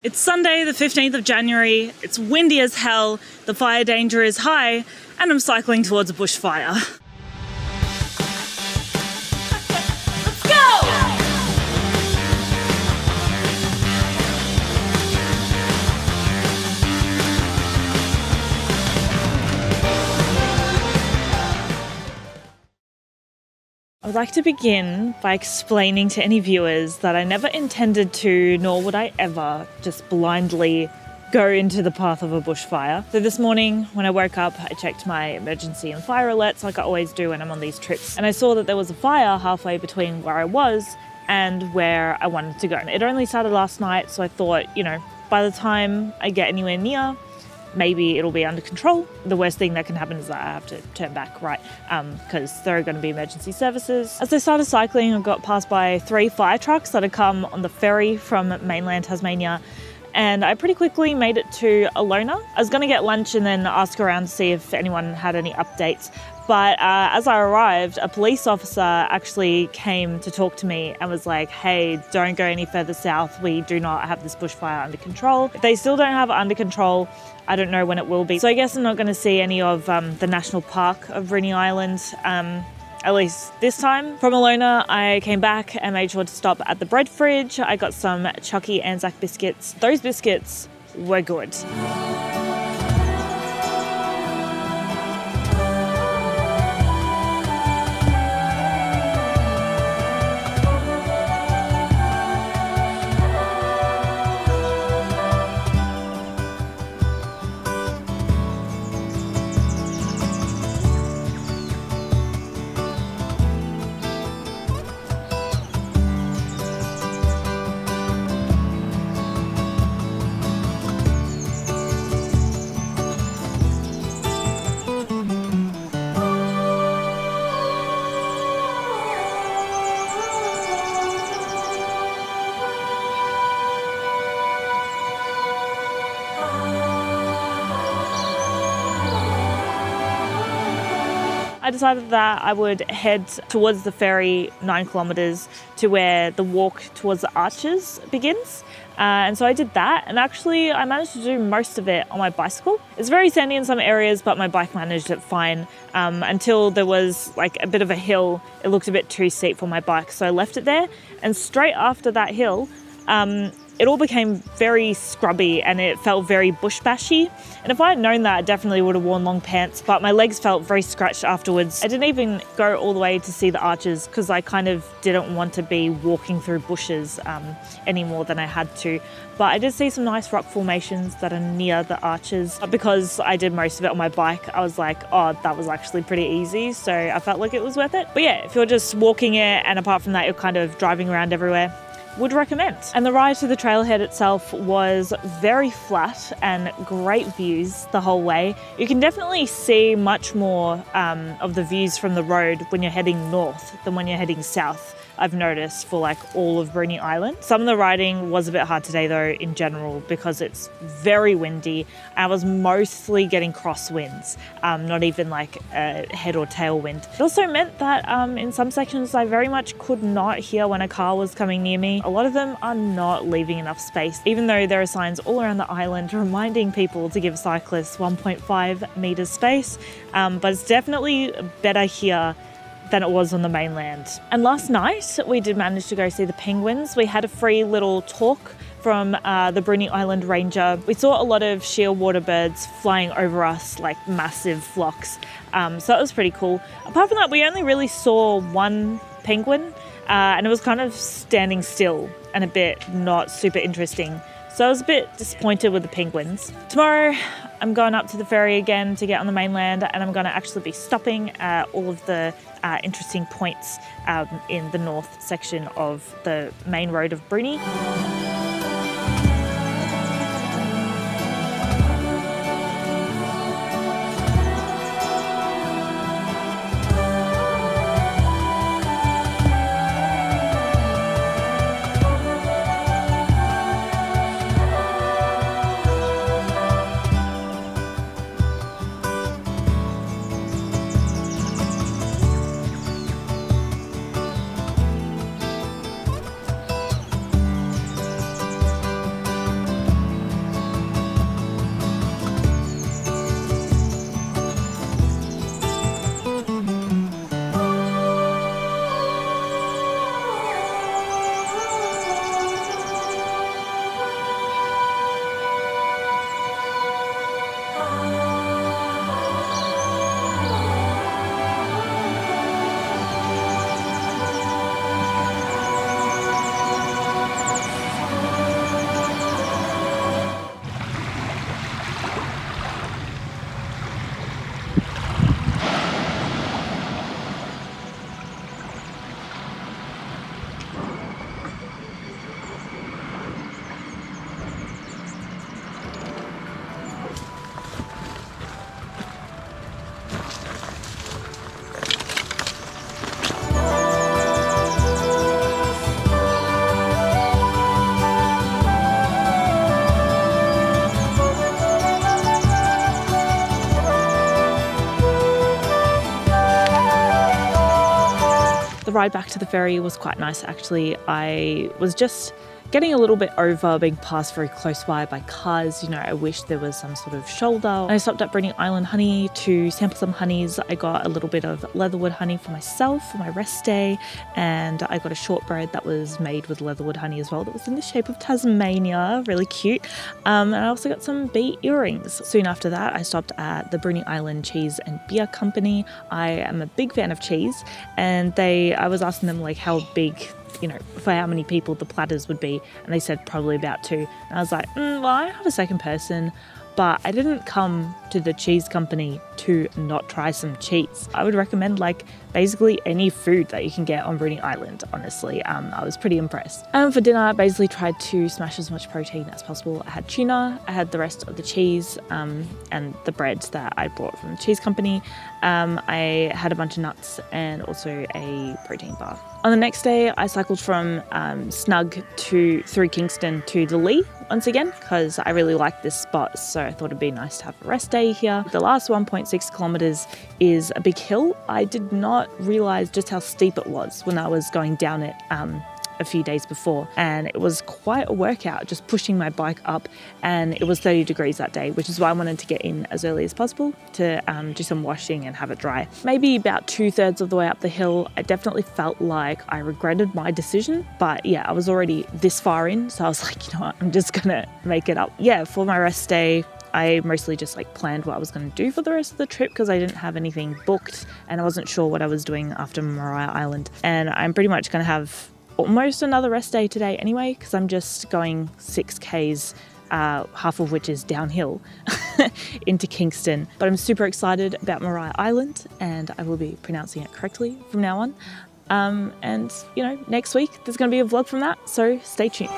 It's Sunday, the 15th of January, it's windy as hell, the fire danger is high, and I'm cycling towards a bushfire. Let's go! I would like to begin by explaining to any viewers that I never intended to, nor would I ever, just blindly go into the path of a bushfire. So this morning when I woke up, I checked my emergency and fire alerts like I always do when I'm on these trips. And I saw that there was a fire halfway between where I was and where I wanted to go. And it only started last night, so I thought, by the time I get anywhere near, maybe it'll be under control. The worst thing that can happen is that I have to turn back right because there are going to be emergency services. As I started cycling, I got passed by 3 fire trucks that had come on the ferry from mainland Tasmania, and I pretty quickly made it to Alonnah. I was going to get lunch and then ask around to see if anyone had any updates. But as I arrived, a police officer actually came to talk to me and was like, hey, don't go any further south. We do not have this bushfire under control. If they still don't have it under control, I don't know when it will be. So I guess I'm not going to see any of the national park of Bruny Island, at least this time. From Alonnah, I came back and made sure to stop at the bread fridge. I got some Chucky Anzac biscuits. Those biscuits were good. I decided that I would head towards the ferry 9 kilometres to where the walk towards the arches begins. And so I did that, and actually I managed to do most of it on my bicycle. It's very sandy in some areas, but my bike managed it fine until there was like a bit of a hill. It looked a bit too steep for my bike, so I left it there. And straight after that hill, it all became very scrubby and it felt very bush bashy. And if I had known that, I definitely would have worn long pants, but my legs felt very scratched afterwards. I didn't even go all the way to see the arches because I kind of didn't want to be walking through bushes any more than I had to. But I did see some nice rock formations that are near the arches. But because I did most of it on my bike, I was like, oh, that was actually pretty easy. So I felt like it was worth it. But yeah, if you're just walking it and apart from that, you're kind of driving around everywhere, would recommend. And the ride to the trailhead itself was very flat and great views the whole way. You can definitely see much more of the views from the road when you're heading north than when you're heading south, I've noticed, for like all of Bruny Island. Some of the riding was a bit hard today though in general because it's very windy. I was mostly getting crosswinds, not even like a head or tail wind. It also meant that in some sections I very much could not hear when a car was coming near me. A lot of them are not leaving enough space, even though there are signs all around the island reminding people to give cyclists 1.5 metres space, but it's definitely better here than it was on the mainland. And last night we did manage to go see the penguins. We had a free little talk from the Bruny Island Ranger. We saw a lot of shearwater birds flying over us, like massive flocks. So that was pretty cool. Apart from that, we only really saw one penguin and it was kind of standing still and a bit not super interesting. So I was a bit disappointed with the penguins. Tomorrow I'm going up to the ferry again to get on the mainland, and I'm going to actually be stopping at all of the interesting points in the north section of the main road of Bruny. ride back to the ferry was quite nice actually. I was just getting a little bit over being passed very close by cars. You know, I wish there was some sort of shoulder. I stopped at Bruny Island Honey to sample some honeys. I got a little bit of leatherwood honey for myself for my rest day, and I got a shortbread that was made with leatherwood honey as well that was in the shape of Tasmania, really cute. And I also got some bee earrings. Soon after that, I stopped at the Bruny Island Cheese and Beer Company. I am a big fan of cheese, and I was asking them like how big, you know, for how many people the platters would be, and they said probably about 2. And I was like, well, I have a second person, but I didn't come to the cheese company to not try some cheese. I would recommend like basically any food that you can get on Bruny Island, honestly. I was pretty impressed. And for dinner, I basically tried to smash as much protein as possible. I had tuna, I had the rest of the cheese and the bread that I bought from the cheese company. I had a bunch of nuts and also a protein bar. On the next day, I cycled from Snug through Kingston to the Lee once again, because I really like this spot, so I thought it'd be nice to have a rest day here. The last 1.6 kilometers is a big hill. I did not realize just how steep it was when I was going down it a few days before, and it was quite a workout just pushing my bike up, and it was 30 degrees that day, which is why I wanted to get in as early as possible to do some washing and have it dry. Maybe about 2/3 of the way up the hill, I definitely felt like I regretted my decision, but yeah, I was already this far in, so I was like, you know what, I'm just gonna make it up. Yeah, for my rest day, I mostly just like planned what I was going to do for the rest of the trip because I didn't have anything booked and I wasn't sure what I was doing after Bruny Island. And I'm pretty much going to have almost another rest day today anyway, because I'm just going 6Ks, half of which is downhill into Kingston. But I'm super excited about Bruny Island, and I will be pronouncing it correctly from now on. And you know, next week there's going to be a vlog from that, so stay tuned.